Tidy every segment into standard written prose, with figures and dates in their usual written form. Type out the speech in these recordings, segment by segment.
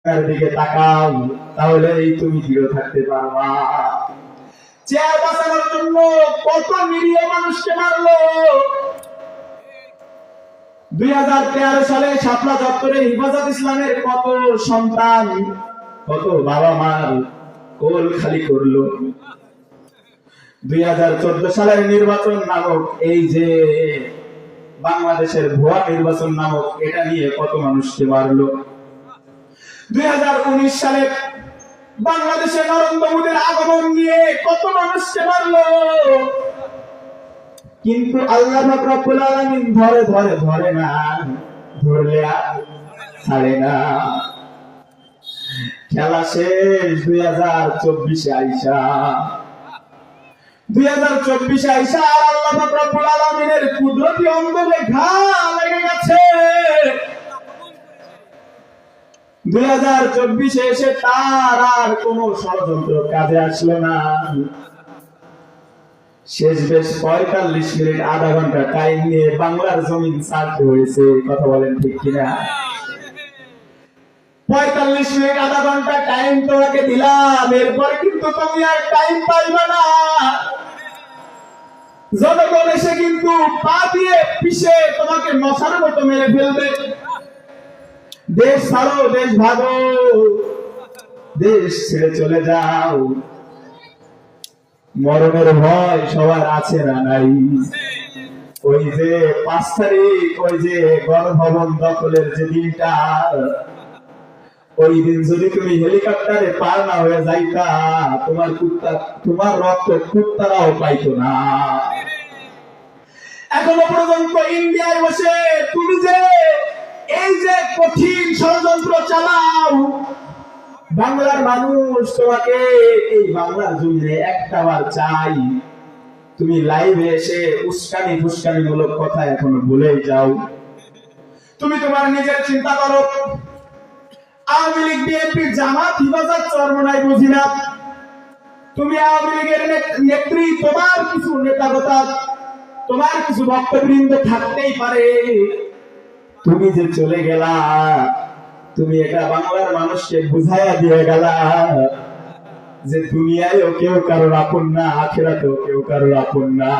তার দিকে তাকাও, তাহলেই তুমি দৃঢ় থাকতে পারবা। চেয়ার বাঁচানোর জন্য কত নিরীহ মানুষকে মারলো। 2013 সালে শাপলা চত্বরে হেফাজত ইসলামের কত সন্তান, কত বাবা মার কোল খালি করলো। 2014 সালের নির্বাচন নামক এই যে বাংলাদেশের ভুয়া নির্বাচন নামক এটা নিয়ে কত মানুষকে মারলো। 2019 সালে বাংলাদেশে নরেন্দ্র মোদীর আগমন নিয়ে কত মানুষকে মারলো। কিন্তু আল্লাহ রাব্বুল আলামিন ধরে না, ধরলে আর ছাড়ে না। খেলা শেষ 2024 আইসা, 2024 আইসা আর আল্লাহ রাব্বুল আলামিনের কুদরতি অঙ্গনে ঘা লেগে গেছে। 2024 এসে তার আর কোন ষড়যন্ত্র কাজে আসলো না। শেষ বেশ 45 মিনিট আধা ঘন্টা টাইম নিয়ে বাংলার জমিন ছাড়তে হয়েছে। কথা বলেন ঠিক কিনা? 45 মিনিট আধা ঘন্টা টাইম তোমাকে দিলাম, এরপর কিন্তু তুমি আর টাইম পাইবে না। জনগণ এসে কিন্তু পা দিয়ে পিষে তোমাকে মশার মতো মেরে ফেলবে। দেশ ছাড়ো, দেশ ভাগো, দেশ ছেড়ে চলে যাও। মরণের ভয় সবার আছে না নাই? ওই যে 5 তারিখ, ওই যে গণভবন দখলের যে দিনটা, ওই দিন যদি তুমি হেলিকপ্টারে পার না হয়ে যাইতা, তোমার রক্ত কুত্তারাও পাইতো না। এখনো পর্যন্ত ইন্ডিয়ায় বসে তুমি যে এই যে কঠিন ষড়যন্ত্র চালাও, বাংলার মানুষ তোমাকে এই বাংলার জমিনে একটাবার চাই তুমি লাইভে এসে উস্কানি ফুস্কানি মূলক কথা এখনো ভুলেই যাও। তুমি তোমার নিজের চিন্তা করো। আওয়ামী লীগ, বিএনপি, জামাত, হিফাজত, চরমনাই বুঝি না। তুমি আওয়ামী লীগের নেত্রী, তোমার কিছু নেতাগোতা, তোমার কিছু ভক্তবৃন্দ থাকতেই পারে। তুমি যে চলে গেলা, তুমি এটা বাংলার মানুষকে বুঝাইয়া দিয়ে গেলা যে দুনিয়ায়ও কেউ কারোর আপন না, আখিরাতেও কেউ কারোর আপন না।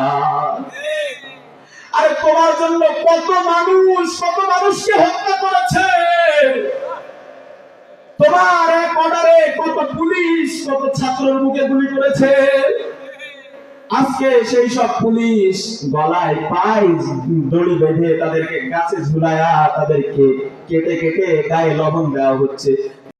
আরে তোমার জন্য কত মানুষকে হত্যা করেছে। তোমার এক অর্ডারে কত পুলিশ, কত ছাত্রের মুখে গুলি করেছে। আজকে সেই সব পুলিশ গলায় পায় দড়ি বেঁধে তাদেরকে গাছে ঝুলায়া তাদেরকে কেটে কেটে গায়ে লবণ দেওয়া হচ্ছে।